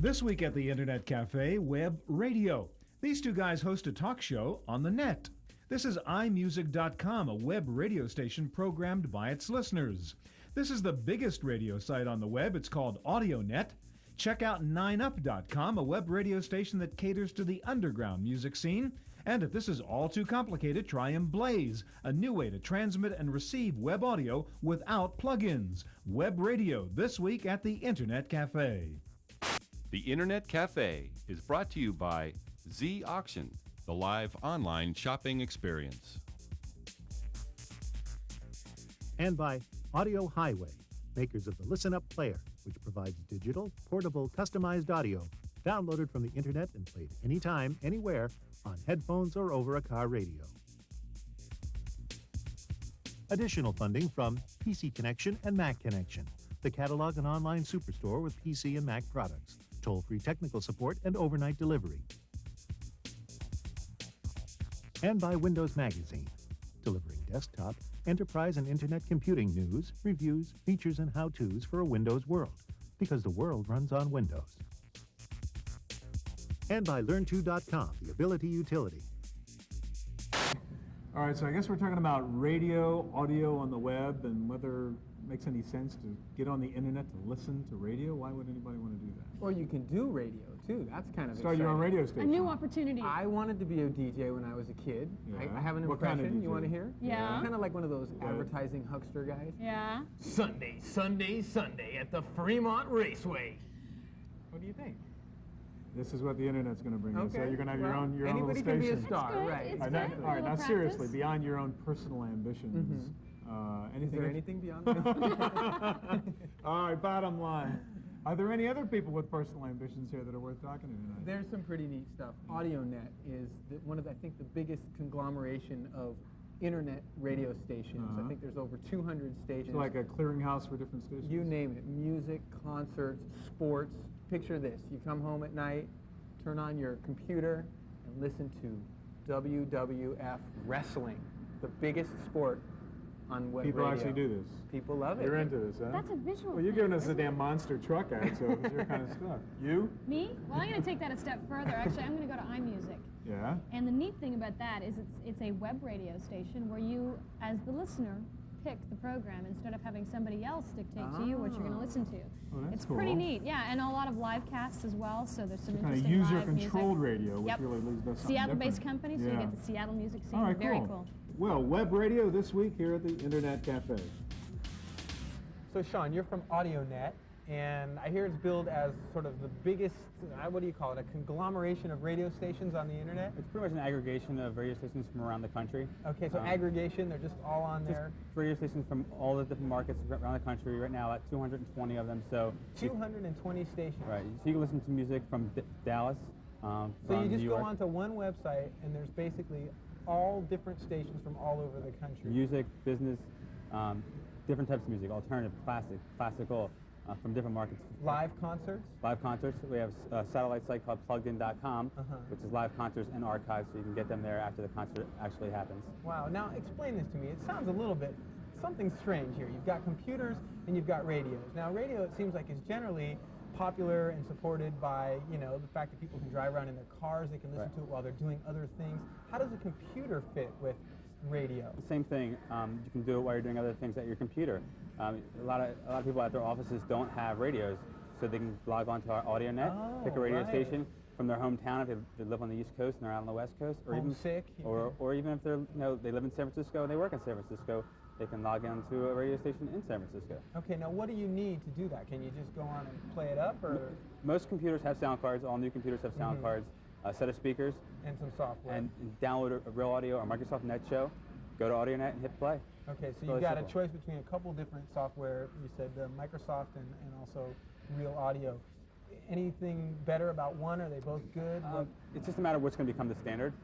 This week at the Internet Cafe, Web Radio. These two guys host a talk show on the net. This is iMusic.com, a web radio station programmed by its listeners. This is the biggest radio site on the web. It's called AudioNet. Check out 9up.com, a web radio station that caters to the underground music scene. And if this is all too complicated, try Emblaze, a new way to transmit and receive web audio without plugins. Web radio this week at the Internet Cafe. The Internet Cafe is brought to you by Z Auction, the live online shopping experience. And by Audio Highway, makers of the Listen Up player, which provides digital, portable, customized audio downloaded from the internet and played anytime, anywhere, on headphones or over a car radio. Additional funding from PC Connection and Mac Connection, the catalog and online superstore with PC and Mac products, toll-free technical support, and overnight delivery. And by Windows Magazine, delivering desktop, enterprise, and internet computing news, reviews, features, and how-tos for a Windows world, because the world runs on Windows. And by Learn2.com, the ability utility. All right, so I guess we're talking about radio, audio on the web, and whether it makes any sense to get on the internet to listen to radio. Why would anybody want to do that? Or you can do radio, too. That's kind of Start exciting. your own radio A station. new opportunity. I wanted to be a DJ when I was a kid. Yeah. I have an What kind impression. of You DJ? want to hear? Yeah. Kind of like one of those advertising huckster guys. Yeah. Sunday, Sunday, Sunday at the Fremont Raceway. What do you think? This is what the internet's going to bring us. So Okay. you're going to have Well, your own little anybody station. can be a star, It's good. right? It's All right, good. now, A all right, now little seriously, practice. beyond your own personal ambitions, Is there anything beyond that? All right, bottom line. Are there any other people with personal ambitions here that are worth talking to tonight? There's some pretty neat stuff. AudioNet is one of, I think, the biggest conglomeration of internet radio stations. I think there's over 200 stations. So like a clearinghouse for different stations? You name it. Music, concerts, sports. Picture this. You come home at night, turn on your computer, and listen to WWF Wrestling, the biggest sport on web People radio. actually do this. People love it. You're into this, huh? That's a visual Well, you're thing, giving us a isn't damn monster truck ad, so it's your kind of stuff. You? Me? Well, I'm going to take that a step further. Actually, I'm going to go to iMusic. Yeah. And the neat thing about that is it's a web radio station where you, as the listener, pick the program instead of having somebody else dictate to you what you're going to listen to. Oh, that's It's pretty cool. neat, yeah, and a lot of live casts as well, so there's some Kind of interesting live user-controlled music. radio, which Yep. really leads to something Seattle-based different. company, so you get the Seattle music scene. All right, Very cool. cool. Well, web radio this week here at the Internet Cafe. So, Sean, you're from AudioNet, and I hear it's billed as sort of the biggest, what do you call it, a conglomeration of radio stations on the internet? It's pretty much an aggregation of radio stations from around the country. Okay, so aggregation, they're just all on Just there. radio stations from all the different markets around the country. Right now, at 220 of them. So 220 stations. right, so you can listen to music from Dallas. So from you just New go York. onto one website, and there's basically all different stations from all over the country. Music, business, different types of music, alternative, classic, classical, from different markets. Live concerts. Live concerts. We have a satellite site called PluggedIn.com, which is live concerts and archives, so you can get them there after the concert actually happens. Wow. Now explain this to me. It sounds a little bit something strange here. You've got computers and you've got radios. Now radio, it seems like, is generally popular and supported by, you know, the fact that people can drive around in their cars, they can listen to it while they're doing other things. How does a computer fit with radio? Same thing. You can do it while you're doing other things at your computer. A lot of people at their offices don't have radios, so they can log on to our AudioNet, pick a radio station from their hometown if they live on the East Coast and they're out on the West Coast, or Homesick, or even if they're they live in San Francisco and they work in San Francisco, they can log into a radio station in San Francisco. Okay, now what do you need to do that? Can you just go on and play it up, or Most computers have sound cards. All new computers have sound cards, a set of speakers, and some software? and download a Real Audio or Microsoft Net Show. Go to AudioNet and hit play. Okay, so Really you've got simple. a choice between a couple different software. You said Microsoft and also Real Audio. Anything better about one? Are they both good? It's just a matter of what's going to become the standard.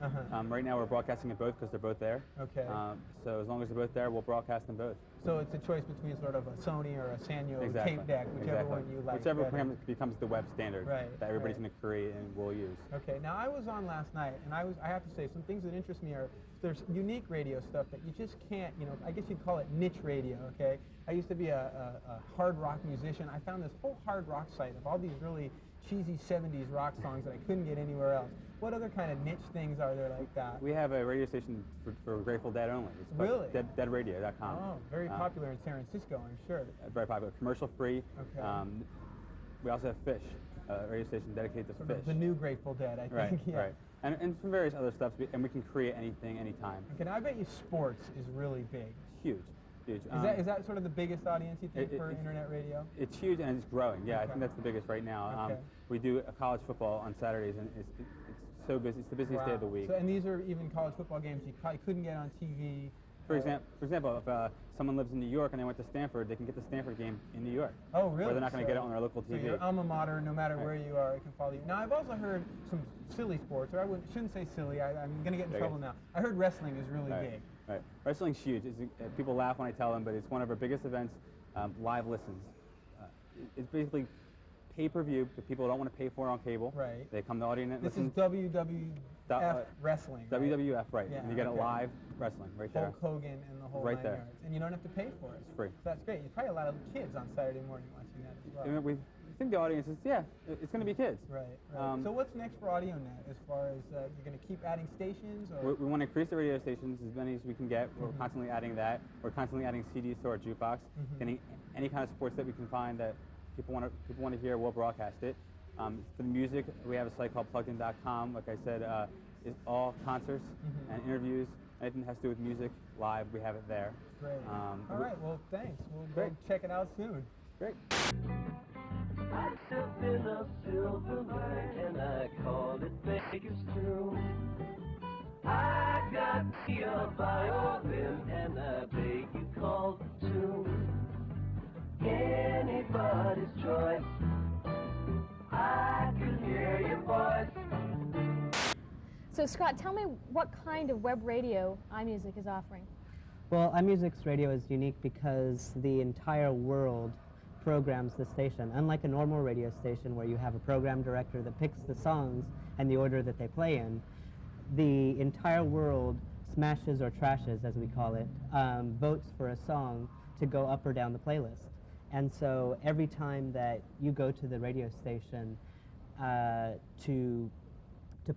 Right now we're broadcasting it both because they're both there. Okay. So as long as they're both there, we'll broadcast them both. So it's a choice between sort of a Sony or a Sanyo Exactly. tape deck, whichever one you like Whichever better. becomes the web standard Right, that everybody's right. going to create and will use. Okay, now I was on last night, and I have to say, some things that interest me are, there's unique radio stuff that you just can't, you know, I guess you'd call it niche radio, okay? I used to be a hard rock musician. I found this whole hard rock site of all these really cheesy 70s rock songs that I couldn't get anywhere else. What other kind of niche things are there like that? We have a radio station for Grateful Dead only. It's called Really? deadradio.com. Oh, very popular in San Francisco, I'm sure. Very popular, commercial free. Okay. We also have Fish, a radio station dedicated to Sort fish. of the new Grateful Dead, I Right, think. Yeah. right. And some various other stuff, and we can create anything, anytime. Okay, now I bet you sports is really big. Huge, huge. Is that sort of the biggest audience you think for internet radio? It's huge and it's growing. Yeah, Okay. I think that's the biggest right now. Okay. We do a college football on Saturdays, and it's so busy. It's the busiest day of the week. So, and these are even college football games you probably couldn't get on TV. For example, if someone lives in New York and they went to Stanford, they can get the Stanford game in New York. Oh, really? Or they're not going to get it on their local TV. So your alma mater, no matter where you are, it can follow you. Now, I've also heard some silly sports, or shouldn't say silly. I'm going to get in trouble now. I heard wrestling is really big. Right. Wrestling's huge. People laugh when I tell them, but it's one of our biggest events. Live listens. It's basically pay-per-view for people who don't want to pay for it on cable. Right. They come to AudioNet. This is WWF wrestling. Right? WWF, right. Yeah, And you get it live wrestling right there. Hulk Hogan and the whole Right 9 there. yards. And you don't have to pay for it. It's free. So that's great. There's probably a lot of kids on Saturday morning watching that as well. And we think the audience is, it's going to be kids. Right. So what's next for AudioNet as far as you're going to keep adding stations? Or? We want to increase the radio stations as many as we can get. We're constantly adding that. We're constantly adding CDs to our jukebox. Any kind of sports that we can find that people want to hear, we'll broadcast it. For the music, we have a site called plugin.com. Like I said, it's all concerts and interviews. Anything that has to do with music, live, we have it there. Great. All right, well, thanks. We'll go check it out soon. Great. I sipped in a silver light and I called it Vegas too. I got me a violin and I beg you call too. Anybody's choice. I can hear your voice. So Scott, tell me what kind of web radio iMusic is offering. Well, iMusic's radio is unique because the entire world programs the station. Unlike a normal radio station where you have a program director that picks the songs and the order that they play in, the entire world smashes or trashes, as we call it, votes for a song to go up or down the playlist. And so every time that you go to the radio station to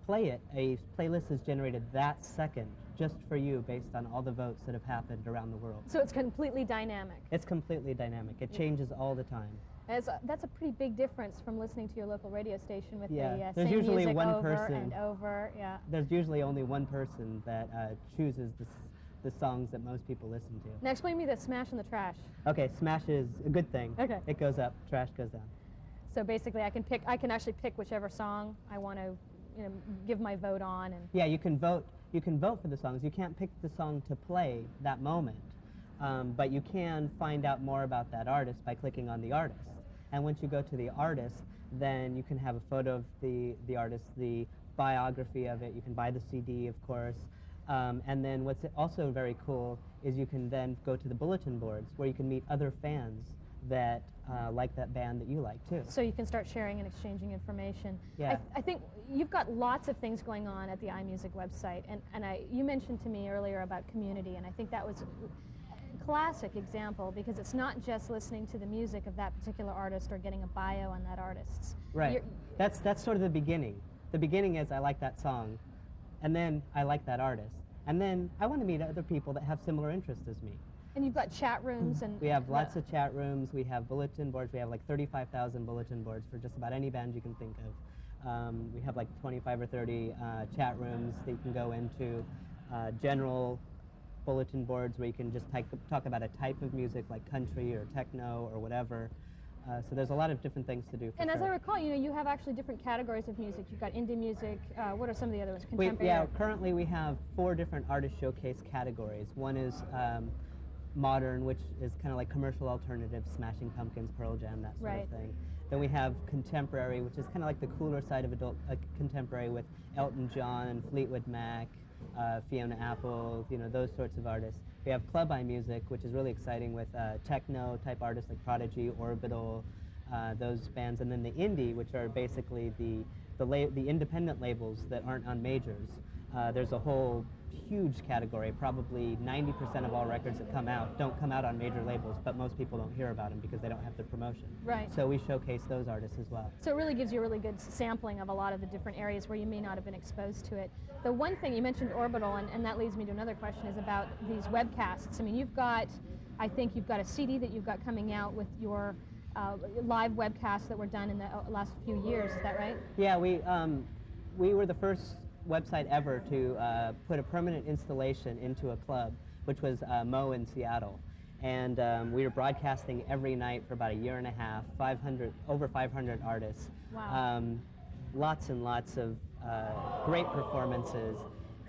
play it, a playlist is generated that second just for you based on all the votes that have happened around the world. So it's completely dynamic. It's completely dynamic. It changes all the time. That's a pretty big difference from listening to your local radio station with the There's same usually music one over person. and over. Yeah. There's usually only one person that chooses the songs that most people listen to. Now explain to me the smash and the trash. Okay, smash is a good thing. Okay. It goes up, trash goes down. So basically, I can actually pick whichever song I want to, give my vote on. And Yeah, you can vote. You can vote for the songs. You can't pick the song to play that moment, but you can find out more about that artist by clicking on the artist. And once you go to the artist, then you can have a photo of the artist, the biography of it. You can buy the CD, of course. And then what's also very cool is you can then go to the bulletin boards where you can meet other fans that like that band that you like too. so you can start sharing and exchanging information. Yeah. I think you've got lots of things going on at the iMusic website, and you mentioned to me earlier about community, and I think that was a classic example because it's not just listening to the music of that particular artist or getting a bio on that artist. Right. That's sort of the beginning. The beginning is I like that song, and then I like that artist, and then I want to meet other people that have similar interests as me. And you've got chat rooms and We have lots of chat rooms. We have bulletin boards. We have like 35,000 bulletin boards for just about any band you can think of. We have like 25 or 30 chat rooms that you can go into. General bulletin boards where you can just talk about a type of music like country or techno or whatever. So there's a lot of different things to do. And as I recall, you have actually different categories of music. You've got indie music. What are some of the other ones? Contemporary. Currently we have 4 different artist showcase categories. One is modern, which is kind of like commercial alternative, Smashing Pumpkins, Pearl Jam, that sort of thing. Then we have contemporary, which is kind of like the cooler side of adult contemporary with Elton John and Fleetwood Mac, Fiona Apple, those sorts of artists. We have club iMusic, which is really exciting with techno type artists like Prodigy, Orbital, those bands, and then the indie, which are basically the independent labels that aren't on majors. there's a whole huge category. Probably 90% of all records that come out don't come out on major labels, but most people don't hear about them because they don't have the promotion. Right. So we showcase those artists as well. So it really gives you a really good sampling of a lot of the different areas where you may not have been exposed to it. The one thing, you mentioned Orbital, and that leads me to another question, is about these webcasts. I mean, I think you've got a CD that you've got coming out with your live webcasts that were done in the last few years, is that right? Yeah, we were the first website ever to put a permanent installation into a club, which was Mo in Seattle. And we were broadcasting every night for about a year and a half, over 500 artists. Wow. Lots and lots of great performances.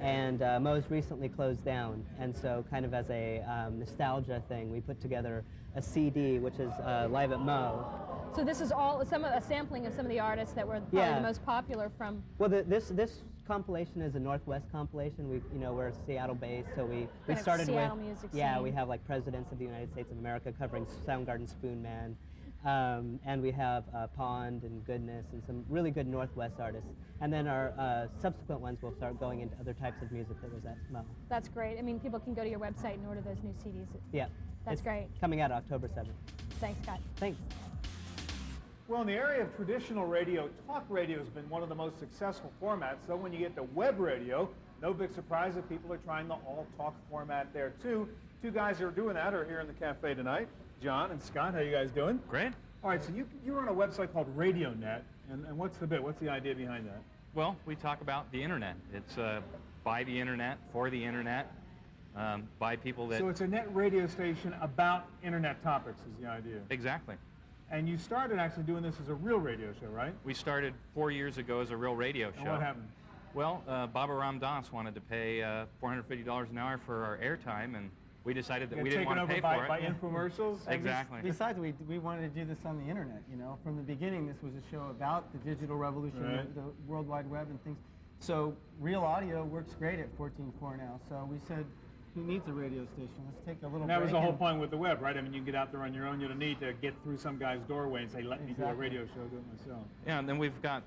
And Mo's recently closed down, and so kind of as a nostalgia thing, we put together a CD, which is Live at Mo. So this is all a sampling of some of the artists that were probably the most popular from... Well, this compilation is a Northwest compilation. We're Seattle-based, so we started Seattle with... music Yeah, scene. we have like Presidents of the United States of America covering Soundgarden, Spoon Man. And we have Pond and Goodness and some really good Northwest artists. And then our subsequent ones will start going into other types of music that was at Mo. That's great. I mean, people can go to your website and order those new CDs. Yeah. That's great. Coming out October 7th. Thanks, Scott. Thanks. Well, in the area of traditional radio, talk radio has been one of the most successful formats. So when you get to web radio, no big surprise that people are trying the all-talk format there too. Two guys who are doing that are here in the cafe tonight. John and Scott, how you guys doing? Great. All right, so you run a website called RadioNet, and what's the bit? What's the idea behind that? Well, we talk about the internet. It's by the internet, for the internet, by people that... So it's a net radio station about internet topics is the idea. Exactly. And you started actually doing this as a real radio show, right? We started 4 years ago as a real radio show. And what happened? Well, Baba Ram Das wanted to pay $450 an hour for our airtime, and we decided that we didn't want to pay for it. By infomercials? Exactly. Besides, we wanted to do this on the internet, you know. From the beginning, this was a show about the digital revolution, Right. the World Wide Web and things. So real audio works great at 14.4 now. So we said, who needs a radio station? Let's take a little And that was the break whole and- point with the web, right? I mean, you can get out there on your own. You don't need to get through some guy's doorway and say, let me do a Exactly. radio show, do it myself. Yeah, and then we've got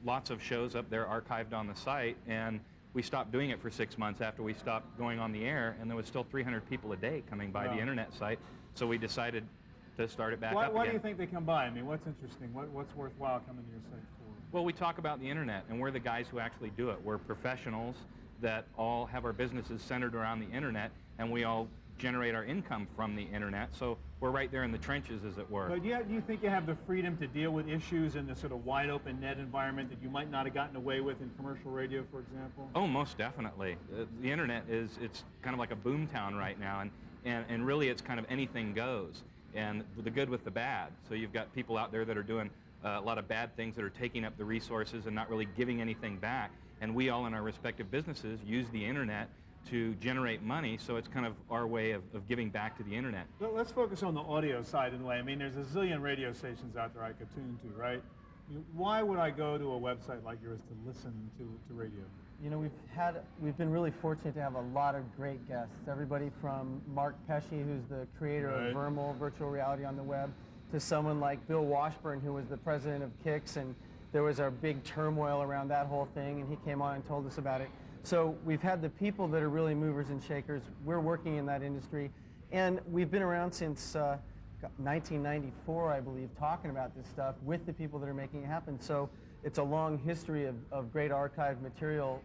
lots of shows up there archived on the site, and we stopped doing it for 6 months after we stopped going on the air, and there was still 300 people a day coming by Wow. the internet site, so we decided to start it back Why up do again. you think they come by? I mean, what's interesting? What's worthwhile coming to your site for? Well, we talk about the internet, and we're the guys who actually do it. We're professionals that all have our businesses centered around the internet, and we all generate our income from the internet, so we're right there in the trenches, as it were. But do you think you have the freedom to deal with issues in the sort of wide open net environment that you might not have gotten away with in commercial radio, for example? Oh, most definitely. The internet it's kind of like a boom town right now, and really it's kind of anything goes, and the good with the bad. So you've got people out there that are doing a lot of bad things that are taking up the resources and not really giving anything back, and we all in our respective businesses use the internet to generate money, so it's kind of our way of giving back to the internet. Well, let's focus on the audio side in a way. I mean, there's a zillion radio stations out there I could tune to, right? Why would I go to a website like yours to listen to radio? You know, we've been really fortunate to have a lot of great guests. Everybody from Mark Pesce, who's the creator Right. of Vermal virtual reality on the web, to someone like Bill Washburn, who was the president of Kix, and there was our big turmoil around that whole thing, and he came on and told us about it. So we've had the people that are really movers and shakers. We're working in that industry, and we've been around since 1994, I believe, talking about this stuff with the people that are making it happen. So it's a long history of great archive material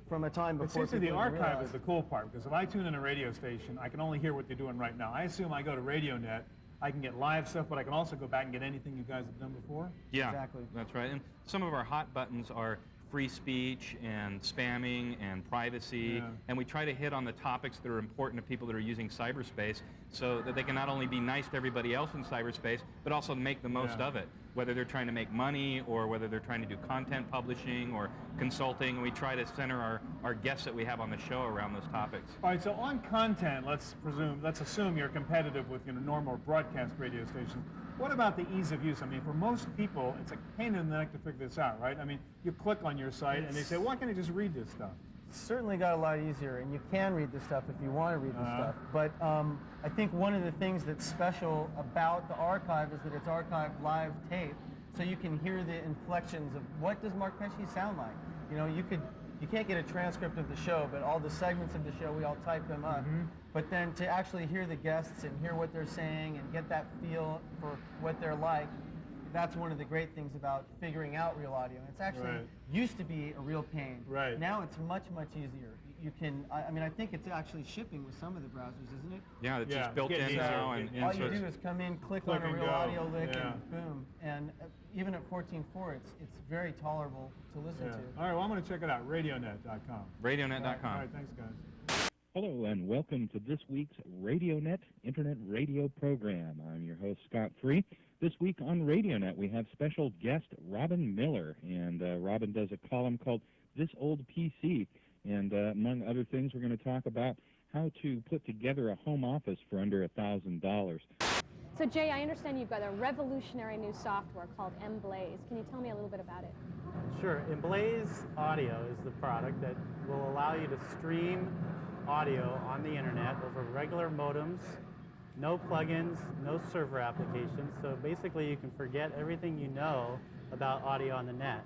from a time But before. seriously, the people even archive realized. is the cool part, because if I tune in a radio station, I can only hear what they're doing right now. I assume I go to RadioNet, I can get live stuff, but I can also go back and get anything you guys have done before? Yeah, Exactly. that's right. And some of our hot buttons are free speech and spamming and privacy, Yeah. and we try to hit on the topics that are important to people that are using cyberspace so that they can not only be nice to everybody else in cyberspace, but also make the most Yeah. of it, whether they're trying to make money or whether they're trying to do content publishing or consulting. We try to center our guests that we have on the show around those topics. All right, so on content, let's assume you're competitive with normal broadcast radio stations. What about the ease of use? I mean, for most people, it's a pain in the neck to figure this out, right? I mean, you click on your site and they say, why can't I just read this stuff? Certainly got a lot easier, and you can read this stuff if you want to read this stuff. But I think one of the things that's special about the archive is that it's archived live tape, so you can hear the inflections of what does Marc Pesce sound like. You know, you could you can't get a transcript of the show, but all the segments of the show, we all type them up. But then to actually hear the guests and hear what they're saying and get that feel for what they're like, that's one of the great things about figuring out real audio. It's actually used to be a real pain. Now it's much, much easier. You can, I mean, I think it's actually shipping with some of the browsers, isn't it? Yeah, it's just built in now. And all you do is come in, click on a real audio lick, and boom. And even at 14.4, it's very tolerable to listen to. All right, well, I'm going to check it out, radionet.com. Radionet.com. All right, thanks, guys. Hello and welcome to this week's RadioNet Internet Radio program. I'm your host, Scott Free. This week on RadioNet, we have special guest Robin Miller, and Robin does a column called This Old PC, and among other things, we're going to talk about how to put together a home office for under $1,000. So Jay, I understand you've got a revolutionary new software called Emblaze. Can you tell me a little bit about it? Sure. Emblaze Audio is the product that will allow you to stream audio on the internet over regular modems, no plugins, no server applications. So basically you can forget everything you know about audio on the net.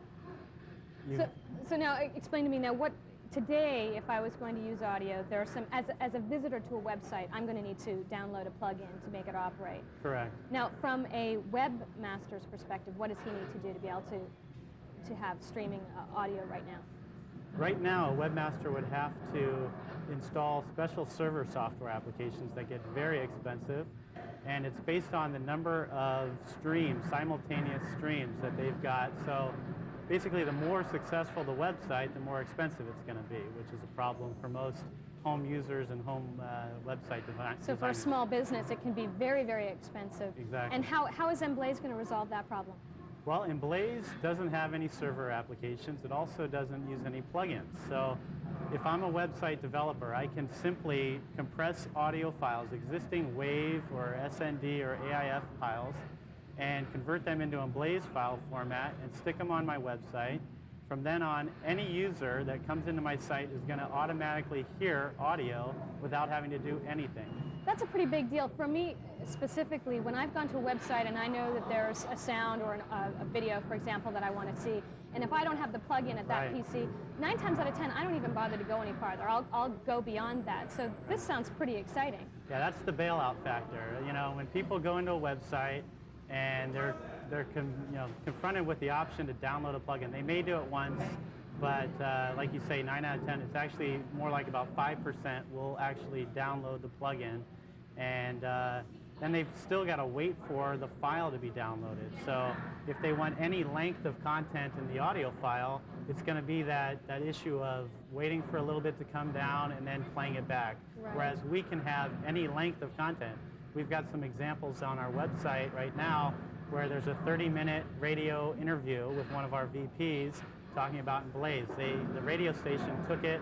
So now explain to me now what today, if I was going to use audio, there are some, as a visitor to a website, I'm going to need to download a plugin to make it operate. Correct. Now, from a webmaster's perspective, what does he need to do to be able to have streaming audio right now? Right now, a webmaster would have to install special server software applications that get very expensive, and it's based on the number of streams, simultaneous streams that they've got. So basically, the more successful the website, the more expensive it's going to be, which is a problem for most home users and home website designers. So for a small business, it can be very, very expensive. Exactly. And how is Emblaze going to resolve that problem? Well, Emblaze doesn't have any server applications. It also doesn't use any plugins. So if I'm a website developer, I can simply compress audio files, existing WAV or SND or AIF files, and convert them into Emblaze file format and stick them on my website. From then on, any user that comes into my site is going to automatically hear audio without having to do anything. That's a pretty big deal. For me, specifically, when I've gone to a website and I know that there's a sound or a video, for example, that I want to see, and if I don't have the plug-in at that PC, 9 times out of 10, I don't even bother to go any farther. I'll go beyond that. So this sounds pretty exciting. Yeah, that's the bailout factor. You know, when people go into a website and they're confronted with the option to download a plugin, they may do it once, but like you say, 9 out of 10, it's actually more like about 5% will actually download the plugin, and then they've still got to wait for the file to be downloaded. So if they want any length of content in the audio file, it's going to be that issue of waiting for a little bit to come down and then playing it back. Right. Whereas we can have any length of content. We've got some examples on our website right now where there's a 30-minute radio interview with one of our VPs talking about Emblaze. The radio station took it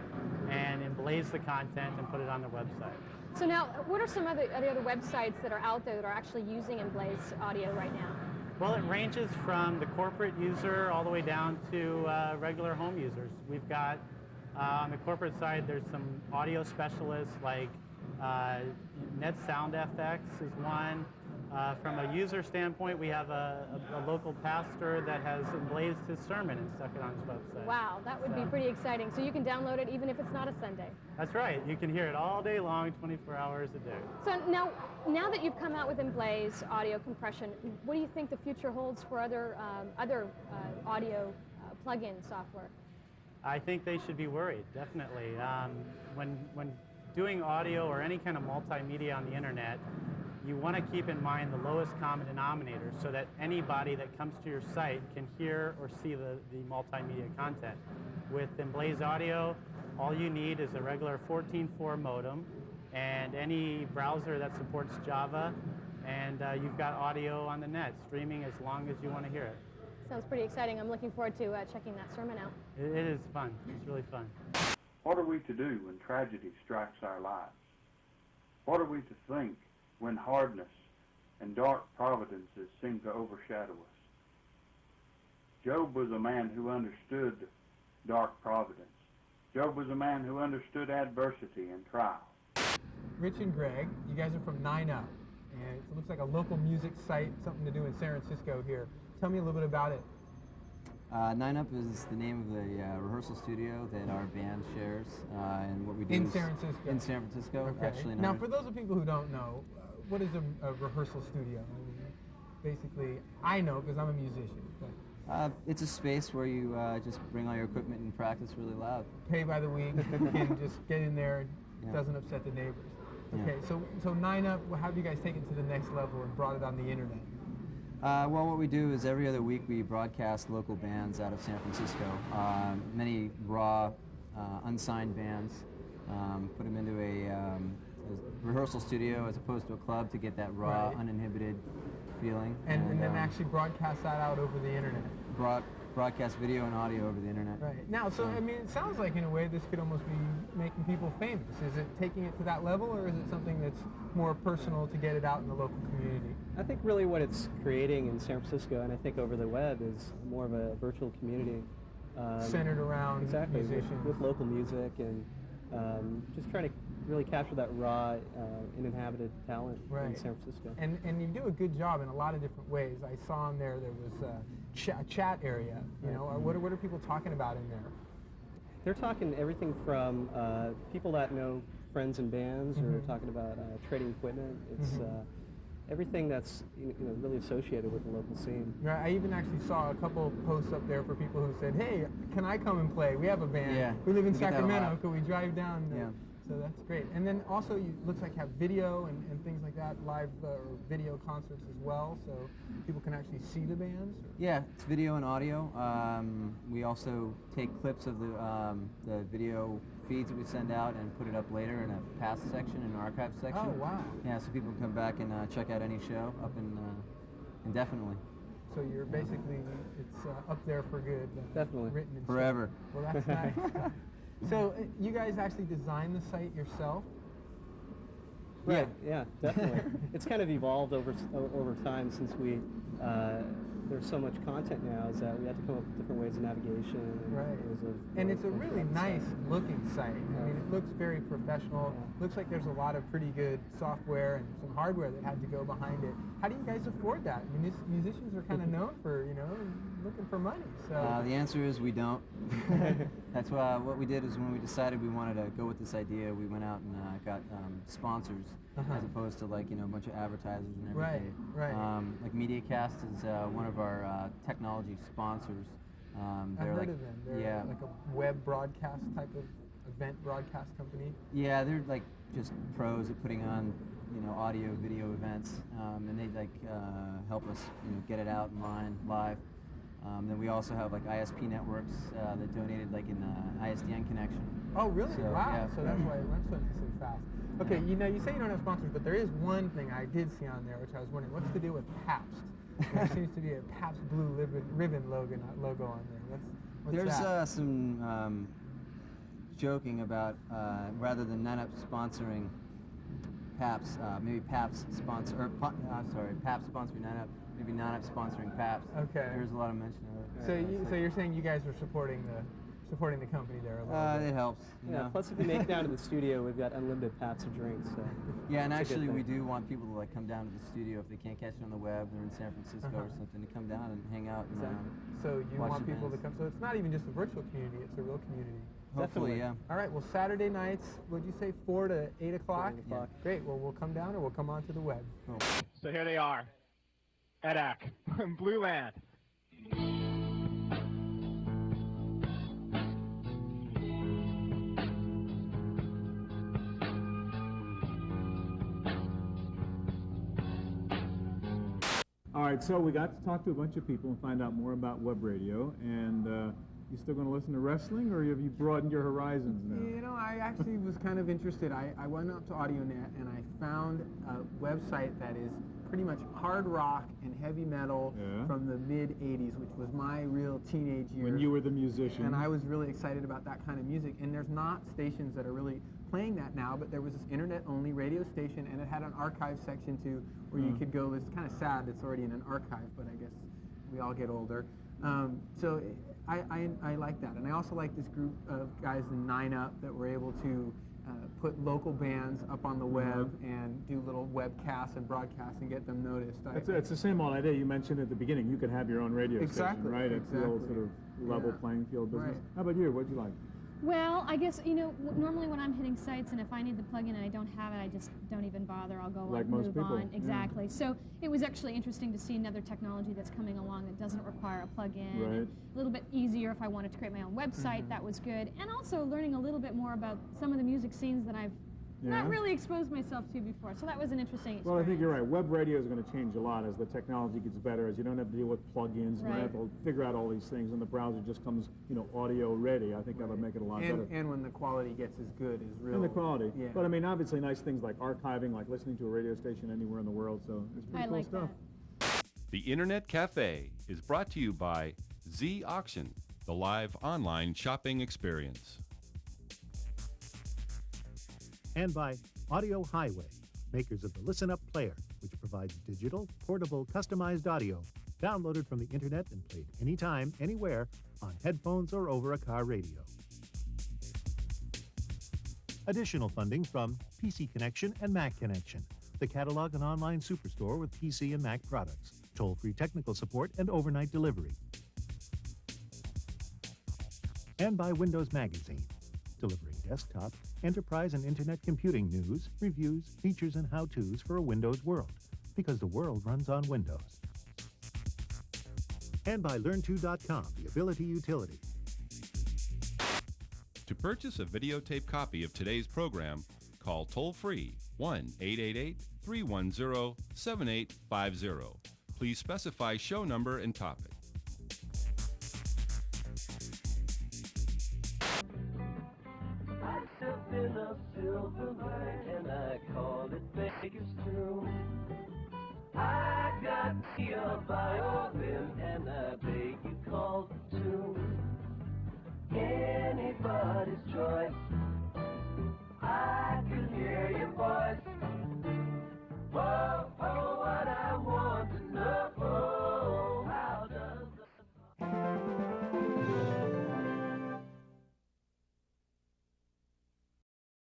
and emblazed the content and put it on their website. So now, what are some other websites that are out there that are actually using Emblaze audio right now? Well, it ranges from the corporate user all the way down to regular home users. We've got, on the corporate side, there's some audio specialists like Net Sound FX is one. From a user standpoint, we have a local pastor that has emblazed his sermon and stuck it on his website. Wow, that would be pretty exciting. So you can download it even if it's not a Sunday. That's right. You can hear it all day long, 24 hours a day. So now that you've come out with Emblaze audio compression, what do you think the future holds for other audio plug-in software? I think they should be worried, definitely. When doing audio or any kind of multimedia on the internet, you want to keep in mind the lowest common denominator so that anybody that comes to your site can hear or see the multimedia content. With Emblaze Audio, all you need is a regular 14.4 modem and any browser that supports Java, and you've got audio on the net, streaming as long as you want to hear it. Sounds pretty exciting. I'm looking forward to checking that sermon out. It is fun. It's really fun. What are we to do when tragedy strikes our lives? What are we to think when hardness and dark providences seem to overshadow us? Job was a man who understood dark providence. Job was a man who understood adversity and trial. Rich and Greg, you guys are from 9 Up, and it looks like a local music site, something to do in San Francisco here. Tell me a little bit about it. Nine Up is the name of the rehearsal studio that our band shares, and what we do in San Francisco. In San Francisco, okay. actually. Now, for those of people who don't know, what is a rehearsal studio? I mean, basically, I know because I'm a musician. But it's a space where you just bring all your equipment and practice really loud. Pay by the week, and just get in there. It doesn't upset the neighbors. Okay, so Nine Up, how have you guys taken it to the next level and brought it on the internet? Well, what we do is every other week we broadcast local bands out of San Francisco. Many raw, unsigned bands. Put them into a rehearsal studio as opposed to a club to get that raw, uninhibited feeling. And then actually broadcast that out over the internet. Broadcast video and audio over the internet. Right. Now, so I mean, it sounds like in a way this could almost be making people famous. Is it taking it to that level, or is it something that's more personal to get it out in the local community? I think really what it's creating in San Francisco, and I think over the web, is more of a virtual community. Centered around musicians. With local music and just trying to really capture that raw, uninhabited talent in San Francisco. And you do a good job in a lot of different ways. I saw on there was a chat area. You know, what are people talking about in there? They're talking everything from people that know friends and bands, or talking about trading equipment. It's everything that's really associated with the local scene. Right. I even actually saw a couple posts up there for people who said, "Hey, can I come and play? We have a band. Yeah, we live in Sacramento. Could we drive down?" Yeah. So that's great. And then also, you looks like have video and things like that, live or video concerts as well, so people can actually see the bands. Yeah, it's video and audio. We also take clips of the video feeds that we send out and put it up later in a past section, an archive section. Oh, wow. Yeah, so people can come back and check out any show up indefinitely. So you're basically, it's up there for good. Definitely. Written and forever. Well, that's nice. So you guys actually designed the site yourself? Right. Yeah, definitely. It's kind of evolved over time since we there's so much content now, is that we have to come up with different ways of navigation. And it's a really nice looking site. I mean, it looks very professional. Looks like there's a lot of pretty good software and some hardware that had to go behind it. How do you guys afford that? I mean, musicians are kind of known for, looking for money. So the answer is we don't. That's what we did is when we decided we wanted to go with this idea, we went out and got sponsors as opposed to a bunch of advertisers and everything. Right. Like MediaCast is one of our technology sponsors. I've heard of them. They're like a web broadcast type of event broadcast company. Yeah, they're like just pros at putting on audio, video events, and they help us get it out in line live. Then we also have like ISP networks that donated in ISDN connection. Oh, really? So, wow. yeah. So that's why it went so nicely fast. Okay, you say you don't have sponsors, but there is one thing I did see on there, which I was wondering, what's the deal with Pabst? There seems to be a Pabst Blue Ribbon logo on there. What's There's that? some joking about rather than Nine Up sponsoring Pabst, maybe Pabst sponsor, Pabst sponsoring Nine Up, maybe Nine Up sponsoring Pabst. Okay. There's a lot of mention of it. So you're saying you guys are supporting the company there a little bit. It helps. Plus, if you make it down to the studio, we've got unlimited Pabst of drinks. So yeah, and actually we do want people to come down to the studio if they can't catch it on the web. They're in San Francisco or something, to come down and hang out. And, so you watch want the people bands. to come. So it's not even just a virtual community; it's a real community. Hopefully, yeah. All right. Well, Saturday nights. What'd you say? 4 to 8 o'clock. 8 o'clock. Yeah. Great. Well, we'll come down or we'll come onto the web. Cool. So here they are, EDAC, Blue Land. All right, so we got to talk to a bunch of people and find out more about web radio. And you still going to listen to wrestling, or have you broadened your horizons now? I actually was kind of interested. I went up to AudioNet and I found a website that is pretty much hard rock and heavy metal from the mid-'80s, which was my real teenage years. When you were the musician. And I was really excited about that kind of music. And there's not stations that are really playing that now, but there was this internet-only radio station, and it had an archive section too, where you could go. It's kind of sad it's already in an archive, but I guess we all get older. So I like that. And I also like this group of guys in Nine Up that were able to put local bands up on the web and do little webcasts and broadcasts and get them noticed. It's the same old idea you mentioned at the beginning. You could have your own radio station, right? It's the old sort of level playing field business. Right. How about you? What'd you like? Well, I guess, normally when I'm hitting sites and if I need the plugin and I don't have it, I just don't even bother. I'll go like most move people. on. Exactly. Yeah. So it was actually interesting to see another technology that's coming along that doesn't require a plugin. Right. And a little bit easier if I wanted to create my own website. That was good. And also learning a little bit more about some of the music scenes that I've not really exposed myself to before. So that was an interesting experience. Well, I think you're right. Web radio is going to change a lot as the technology gets better, as you don't have to deal with plugins. You don't have to figure out all these things, and the browser just comes, audio ready. I think that'll make it a lot better. And when the quality gets as good as real. And the quality. Yeah. But I mean, obviously nice things like archiving, like listening to a radio station anywhere in the world. So it's pretty cool stuff. The Internet Cafe is brought to you by Z Auction, the live online shopping experience. And by Audio Highway, makers of the Listen Up player, which provides digital, portable, customized audio downloaded from the internet and played anytime, anywhere, on headphones or over a car radio. Additional funding from PC Connection and Mac Connection, the catalog and online superstore with PC and Mac products, toll-free technical support, and overnight delivery. And by Windows Magazine, delivering desktop, enterprise, and internet computing news, reviews, features, and how-tos for a Windows world, because the world runs on Windows. And by Learn2.com, the Ability Utility. To purchase a videotape copy of today's program, call toll-free 1-888-310-7850. Please specify show number and topic. I sipped in a silver light and I called it Baker's Brew. I got me a violin